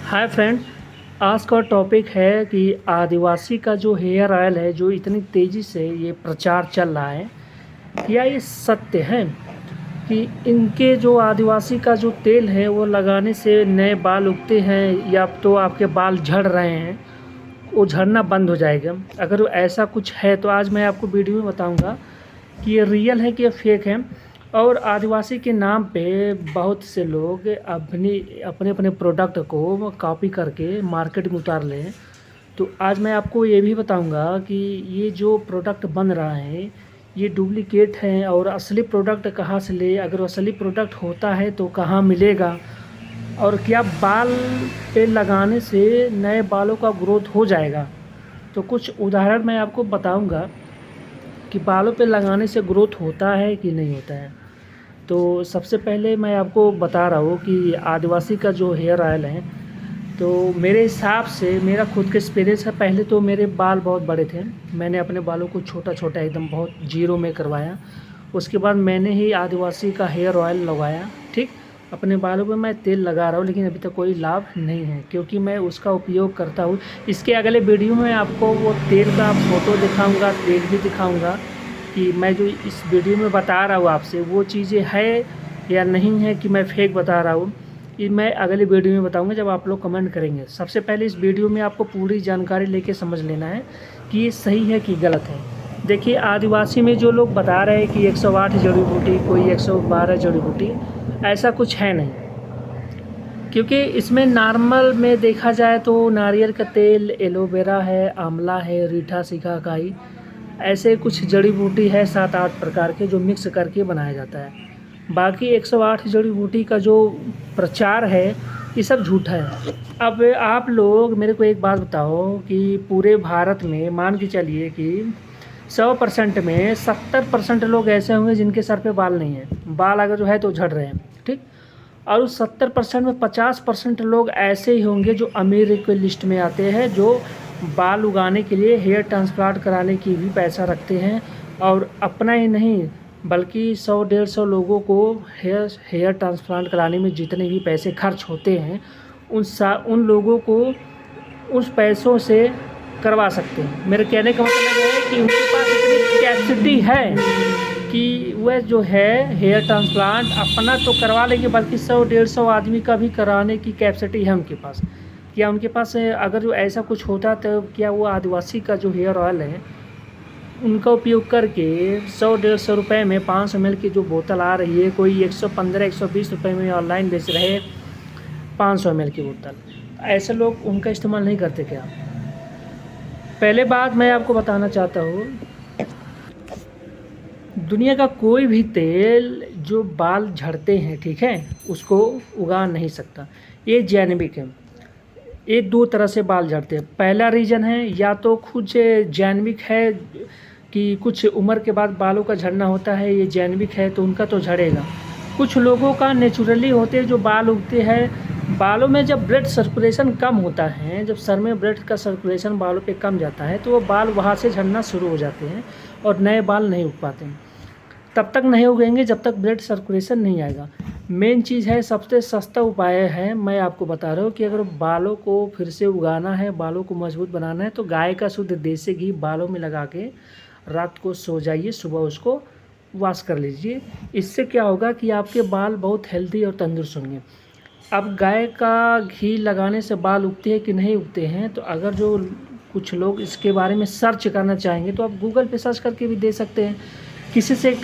Hi friend. आज का topic है कि आदिवासी का जो हेयर ऑयल है जो इतनी तेज़ी से ये प्रचार चल रहा है, क्या ये सत्य है कि इनके जो आदिवासी का जो तेल है वो लगाने से नए बाल उगते हैं या तो आपके बाल झड़ रहे हैं, वो झड़ना बंद हो जाएगा। अगर ऐसा कुछ है तो आज मैं आपको वीडियो में बताऊंगा कि ये रियल है कि ये फेक है। और आदिवासी के नाम पे बहुत से लोग अपनी अपने अपने प्रोडक्ट को कॉपी करके मार्केट में उतार लें। तो आज मैं आपको ये भी बताऊंगा कि ये जो प्रोडक्ट बन रहा है ये डुप्लीकेट है और असली प्रोडक्ट कहाँ से ले, अगर असली प्रोडक्ट होता है तो कहाँ मिलेगा, और क्या बाल पे लगाने से नए बालों का ग्रोथ हो जाएगा। तो कुछ उदाहरण मैं आपको बताऊंगा कि बालों पे लगाने से ग्रोथ होता है कि नहीं होता है। तो सबसे पहले मैं आपको बता रहा हूँ कि आदिवासी का जो हेयर ऑयल है, तो मेरे हिसाब से मेरा खुद का एक्सपीरियंस है। पहले तो मेरे बाल बहुत बड़े थे, मैंने अपने बालों को छोटा छोटा एकदम बहुत जीरो में करवाया। उसके बाद मैंने ही आदिवासी का हेयर ऑयल लगाया। ठीक, अपने बालों पे मैं तेल लगा रहा हूँ लेकिन अभी तक कोई लाभ नहीं है क्योंकि मैं उसका उपयोग करता हूँ। इसके अगले वीडियो में आपको वो तेल का फ़ोटो दिखाऊँगा, तेल भी दिखाऊँगा कि मैं जो इस वीडियो में बता रहा हूँ आपसे वो चीज़ें है या नहीं है, कि मैं फेक बता रहा हूँ। ये मैं अगले वीडियो में बताऊंगा जब आप लोग कमेंट करेंगे। सबसे पहले इस वीडियो में आपको पूरी जानकारी लेके समझ लेना है कि ये सही है कि गलत है। देखिए, आदिवासी में जो लोग बता रहे हैं कि 108 जड़ी बूटी, कोई 112 जड़ी बूटी, ऐसा कुछ है नहीं। क्योंकि इसमें नॉर्मल में देखा जाए तो नारियल का तेल, एलोवेरा है, आंवला है, रीठा सिकाकाई, ऐसे कुछ जड़ी बूटी है 7-8 प्रकार के जो मिक्स करके बनाया जाता है। बाकी 108 जड़ी बूटी का जो प्रचार है ये सब झूठा है। अब आप लोग मेरे को एक बात बताओ कि पूरे भारत में मान के चलिए कि 100% में 70% लोग ऐसे होंगे जिनके सर पे बाल नहीं है, बाल अगर जो है तो झड़ रहे हैं। ठीक, और उस 70% में 50% लोग ऐसे ही होंगे जो अमीर के लिस्ट में आते हैं, जो बाल उगाने के लिए हेयर ट्रांसप्लांट कराने की भी पैसा रखते हैं। और अपना ही नहीं बल्कि 100-150 लोगों को हेयर ट्रांसप्लांट कराने में जितने भी पैसे खर्च होते हैं उन लोगों को उस पैसों से करवा सकते हैं। मेरे कहने का मतलब है कि उनके पास इतनी कैपेसिटी है कि वह जो है हेयर ट्रांसप्लांट अपना तो करवा लेंगे, बल्कि 100-150 आदमी का भी कराने की कैपेसिटी है उनके पास। क्या उनके पास अगर जो ऐसा कुछ होता तो क्या वो आदिवासी का जो हेयर ऑयल है उनका उपयोग करके 100-150 रुपये में 500 ml की जो बोतल आ रही है, कोई 115-120 रुपये में ऑनलाइन बेच रहे हैं 500 ml की बोतल, ऐसे लोग उनका इस्तेमाल नहीं करते क्या? पहले बात मैं आपको बताना चाहता हूँ, दुनिया का कोई भी तेल जो बाल झड़ते हैं, ठीक है, उसको उगा नहीं सकता। ये जैविक है। ये दो तरह से बाल झड़ते हैं। पहला रीज़न है या तो खुद जैविक है कि कुछ उम्र के बाद बालों का झड़ना होता है, ये जैविक है तो उनका तो झड़ेगा। कुछ लोगों का नेचुरली होते हैं जो बाल उगते हैं, बालों में जब ब्लड सर्कुलेशन कम होता है, जब सर में ब्लड का सर्कुलेशन बालों पे कम जाता है तो वो बाल वहाँ से झड़ना शुरू हो जाते हैं और नए बाल नहीं उग पाते हैं। तब तक नहीं उगेंगे जब तक ब्लड सर्कुलेशन नहीं आएगा। मेन चीज़ है, सबसे सस्ता उपाय है, मैं आपको बता रहा हूँ कि अगर बालों को फिर से उगाना है, बालों को मजबूत बनाना है, तो गाय का शुद्ध देसी घी बालों में लगा के रात को सो जाइए, सुबह उसको वॉश कर लीजिए। इससे क्या होगा कि आपके बाल बहुत हेल्दी और तंदुरुस्त होंगे। अब गाय का घी लगाने से बाल उगते हैं कि नहीं उगते हैं, तो अगर जो कुछ लोग इसके बारे में सर्च करना चाहेंगे तो आप गूगल पे सर्च करके भी दे सकते हैं, किसी से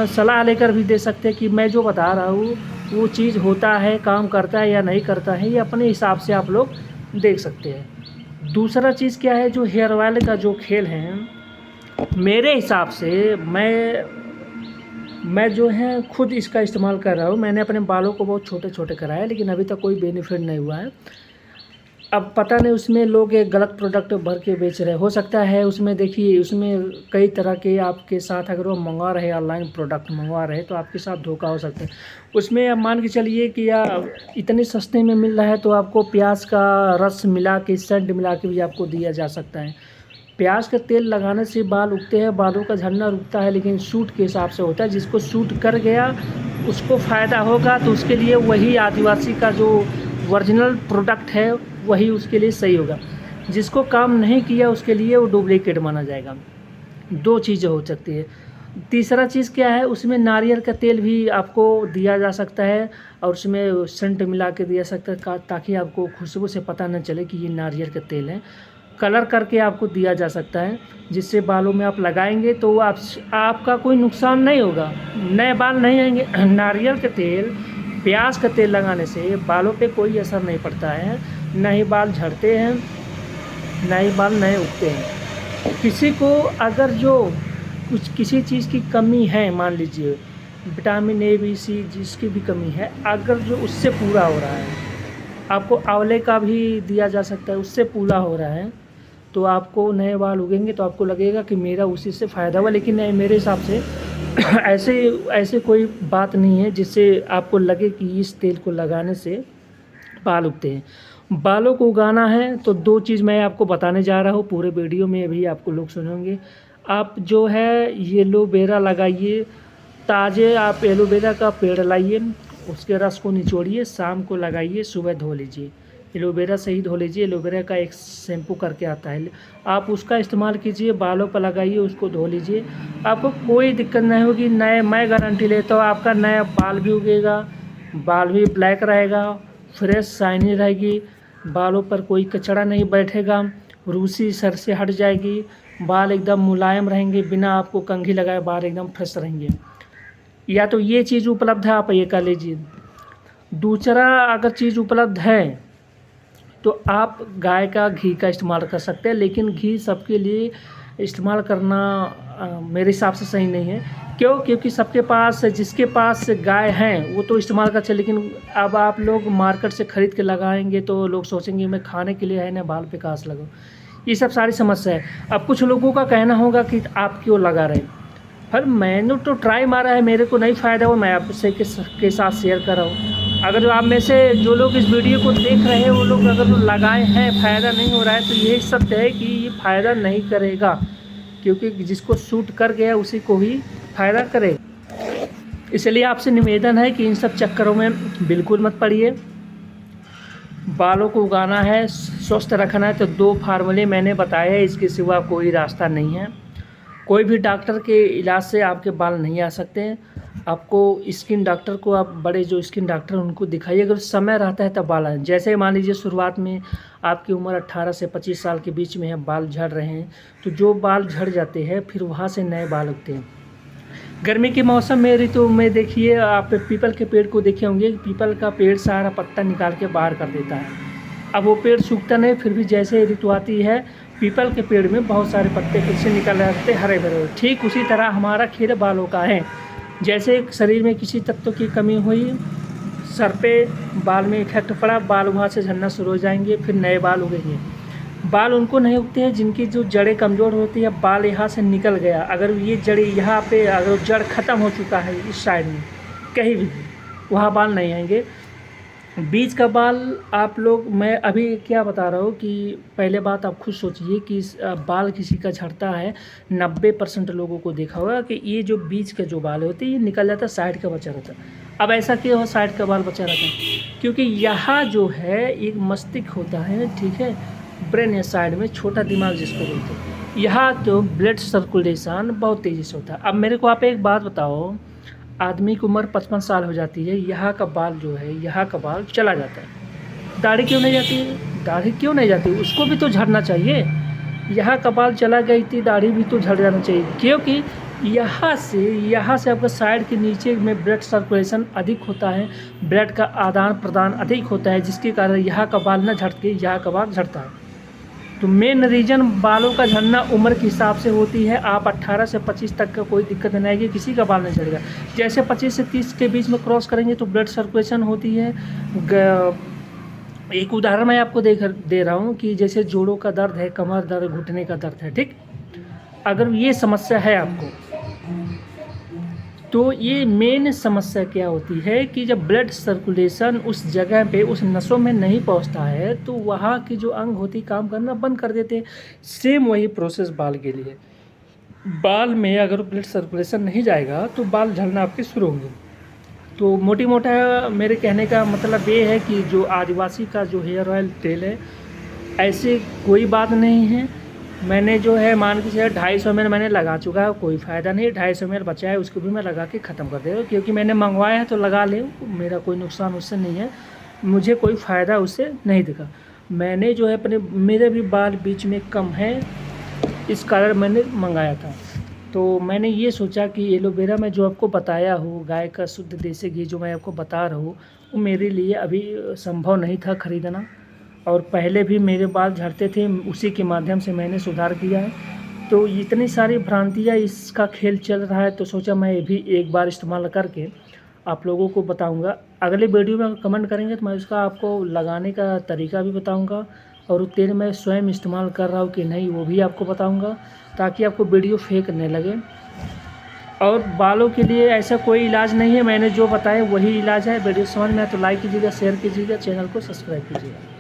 सलाह लेकर भी दे सकते हैं कि मैं जो बता रहा हूँ वो चीज़ होता है, काम करता है या नहीं करता है, ये अपने हिसाब से आप लोग देख सकते हैं। दूसरा चीज़ क्या है, जो हेयर ऑयल का जो खेल है, मेरे हिसाब से मैं जो है खुद इसका इस्तेमाल कर रहा हूँ। मैंने अपने बालों को बहुत छोटे छोटे कराया लेकिन अभी तक कोई बेनिफिट नहीं हुआ है। अब पता नहीं उसमें लोग एक गलत प्रोडक्ट भर के बेच रहे, हो सकता है उसमें, देखिए उसमें कई तरह के आपके साथ अगर वो मंगवा रहे, ऑनलाइन प्रोडक्ट मंगवा रहे तो आपके साथ धोखा हो सकता है। उसमें अब मान के चलिए कि इतने सस्ते में मिल रहा है तो आपको प्याज का रस मिला के, सेंट मिला के भी आपको दिया जा सकता है। प्याज का तेल लगाने से बाल उगते हैं, बालों का झड़ना रुकता है, लेकिन सूट के हिसाब से होता है। जिसको सूट कर गया उसको फ़ायदा होगा, तो उसके लिए वही आदिवासी का जो ओरिजिनल प्रोडक्ट है वही उसके लिए सही होगा। जिसको काम नहीं किया उसके लिए वो डुप्लीकेट माना जाएगा। 2 चीज़ें हो सकती है। तीसरा चीज़ क्या है, उसमें नारियल का तेल भी आपको दिया जा सकता है और उसमें सेंट मिला के दिया सकता है ताकि आपको खुशबू से पता न चले कि ये नारियल का तेल है। कलर करके आपको दिया जा सकता है, जिससे बालों में आप लगाएंगे तो आपका कोई नुकसान नहीं होगा, नए बाल नहीं आएंगे। नारियल का तेल, प्याज का तेल लगाने से बालों पे कोई असर नहीं पड़ता है, न ही बाल झड़ते हैं, न ही बाल नए उगते हैं। किसी को अगर जो किसी चीज़ की कमी है, मान लीजिए विटामिन ए बी सी जिसकी भी कमी है, अगर जो उससे पूरा हो रहा है, आपको आंवले का भी दिया जा सकता है, उससे पूरा हो रहा है तो आपको नए बाल उगेंगे तो आपको लगेगा कि मेरा उसी से फ़ायदा हुआ। लेकिन मेरे हिसाब से ऐसे ऐसे कोई बात नहीं है जिससे आपको लगे कि इस तेल को लगाने से बाल उगते हैं। बालों को उगाना है तो 2 चीज़ मैं आपको बताने जा रहा हूँ, पूरे वीडियो में भी आपको लोग सुनेंगे। आप जो है एलोवेरा लगाइए, ताज़े आप एलोवेरा का पेड़ लाइए, उसके रस को निचोड़िए, शाम को लगाइए, सुबह धो लीजिए। एलोवेरा से ही धो लीजिए, एलोवेरा का एक शैम्पू करके आता है, आप उसका इस्तेमाल कीजिए, बालों पर लगाइए, उसको धो लीजिए, आपको कोई दिक्कत नहीं होगी। मैं गारंटी लेता हूँ आपका नया बाल भी उगेगा, बाल भी ब्लैक रहेगा, फ्रेश शाइनी रहेगी, बालों पर कोई कचड़ा नहीं बैठेगा, रूसी सर से हट जाएगी, बाल एकदम मुलायम रहेंगे, बिना आपको कंघी लगाए बाल एकदम फ्रेश रहेंगे। या तो ये चीज़ उपलब्ध है, आप ये कर लीजिए। दूसरा अगर चीज़ उपलब्ध है तो आप गाय का घी का इस्तेमाल कर सकते हैं, लेकिन घी सबके लिए इस्तेमाल करना मेरे हिसाब से सही नहीं है। क्यों? क्योंकि सबके पास, जिसके पास गाय हैं वो तो इस्तेमाल करते हैं, लेकिन अब आप लोग मार्केट से ख़रीद के लगाएंगे तो लोग सोचेंगे मैं खाने के लिए है ना, बाल पे कहाँ से लगाऊँ। ये सब सारी समस्या है। अब कुछ लोगों का कहना होगा कि आप क्यों लगा रहे हैं, पर मैंने तो ट्राई मारा है, मेरे को नहीं फ़ायदा हुआ, मैं आपसे के साथ शेयर कर रहा हूँ। अगर आप में से जो लोग इस वीडियो को देख रहे हैं वो लोग अगर लगाए हैं, फ़ायदा नहीं हो रहा है, तो यही सत्य है कि ये फ़ायदा नहीं करेगा, क्योंकि जिसको सूट कर गया उसी को ही फ़ायदा करेगा। इसलिए आपसे निवेदन है कि इन सब चक्करों में बिल्कुल मत पड़िए। बालों को उगाना है, स्वस्थ रखना है तो 2 फार्मूले मैंने बताए हैं, इसके सिवा कोई रास्ता नहीं है। कोई भी डॉक्टर के इलाज से आपके बाल नहीं आ सकते हैं। आपको स्किन डॉक्टर को, आप बड़े जो स्किन डॉक्टर उनको दिखाइए, अगर समय रहता है तब बाल आए। जैसे मान लीजिए शुरुआत में आपकी उम्र 18 से 25 साल के बीच में है, बाल झड़ रहे हैं, तो जो बाल झड़ जाते हैं फिर वहाँ से नए बाल उगते हैं। गर्मी के मौसम में, ऋतु में देखिए, आप पीपल के पेड़ को देखे होंगे, पीपल का पेड़ सारा पत्ता निकाल के बाहर कर देता है। अब वो पेड़ सूखता नहीं, फिर भी जैसे ऋतु आती है पीपल के पेड़ में बहुत सारे पत्ते फिर से निकल आते हरे भरे। ठीक उसी तरह हमारा खेल बालों का है। जैसे शरीर में किसी तत्व की कमी हुई, सर पे बाल में इफेक्ट पड़ा, बाल वहाँ से झड़ना शुरू हो जाएंगे, फिर नए बाल उगेंगे। बाल उनको नहीं उगते हैं जिनकी जो जड़ें कमज़ोर होती है, बाल यहाँ से निकल गया, अगर ये जड़ें यहाँ पे, अगर जड़ ख़त्म हो चुका है इस साइड में कहीं भी, वहाँ बाल नहीं आएंगे। बीच का बाल आप लोग, मैं अभी क्या बता रहा हूँ कि पहले बात आप खुद सोचिए कि बाल किसी का झड़ता है, 90% लोगों को देखा होगा कि ये जो बीच के जो बाल होते हैं ये निकल जाता है, साइड का बचा रहता है। अब ऐसा क्यों है साइड का बाल बचा रहता है? क्योंकि यहाँ जो है एक मस्तिष्क होता है, ठीक है, ब्रेन है साइड में, छोटा दिमाग जिसको बोलते हैं, यहाँ तो ब्लड सर्कुलेशन बहुत तेज़ी से होता है। अब मेरे को आप एक बात बताओ, आदमी की उम्र 55 साल हो जाती है, यहाँ का बाल जो है, यहाँ का बाल चला जाता है, दाढ़ी क्यों नहीं जाती है? दाढ़ी क्यों नहीं जाती? उसको भी तो झड़ना चाहिए। यहाँ का बाल चला गई थी, दाढ़ी भी तो झड़ जाना चाहिए, क्योंकि यहाँ से आपका साइड के नीचे में ब्लड सर्कुलेशन अधिक होता है, ब्लड का आदान प्रदान अधिक होता है, जिसके कारण यहाँ का बाल न झड़ के यहाँ का बाल झड़ता है। तो मेन रीज़न बालों का झड़ना उम्र के हिसाब से होती है। आप 18 से 25 तक का कोई दिक्कत नहीं आएगी, किसी का बाल नहीं झड़ेगा। जैसे 25 से 30 के बीच में क्रॉस करेंगे तो ब्लड सर्कुलेशन होती है। एक उदाहरण मैं आपको दे रहा हूँ कि जैसे जोड़ों का दर्द है, कमर दर्द, घुटने का दर्द है, ठीक, अगर ये समस्या है आपको, तो ये मेन समस्या क्या होती है कि जब ब्लड सर्कुलेशन उस जगह पे, उस नसों में नहीं पहुंचता है, तो वहाँ की जो अंग होती काम करना बंद कर देते हैं। सेम वही प्रोसेस बाल के लिए। बाल में अगर ब्लड सर्कुलेशन नहीं जाएगा तो बाल झड़ना आपके शुरू होंगे। तो मोटी मोटा मेरे कहने का मतलब ये है कि जो आदिवासी का जो हेयर ऑयल तेल है, ऐसी कोई बात नहीं है। मैंने जो है मान के चलिए 250 ml मैंने लगा चुका है, कोई फ़ायदा नहीं। 250 ml बचा है, उसको भी मैं लगा के ख़त्म कर देगा, क्योंकि मैंने मंगवाया है तो लगा ले, मेरा कोई नुकसान उससे नहीं है, मुझे कोई फ़ायदा उससे नहीं दिखा। मैंने जो है अपने मेरे भी बाल बीच में कम है, इस कारण मैंने मंगाया था। तो मैंने ये सोचा कि एलोवेरा में जो आपको बताया हूँ, गाय का शुद्ध देसी घी जो मैं आपको बता रहा हूँ, वो मेरे लिए अभी संभव नहीं था ख़रीदना, और पहले भी मेरे बाल झड़ते थे, उसी के माध्यम से मैंने सुधार किया है। तो इतनी सारी भ्रांतियाँ इसका खेल चल रहा है, तो सोचा मैं ये भी एक बार इस्तेमाल करके आप लोगों को बताऊंगा। अगले वीडियो में कमेंट करेंगे तो मैं उसका आपको लगाने का तरीका भी बताऊंगा, और वो तेल मैं स्वयं इस्तेमाल कर रहा हूँ कि नहीं वो भी आपको बताऊंगा, ताकि आपको वीडियो फेक नहीं लगे। और बालों के लिए ऐसा कोई इलाज नहीं है, मैंने जो बताया वही इलाज है। वीडियो समझ में आए तो लाइक कीजिएगा, शेयर कीजिएगा, चैनल को सब्सक्राइब कीजिएगा।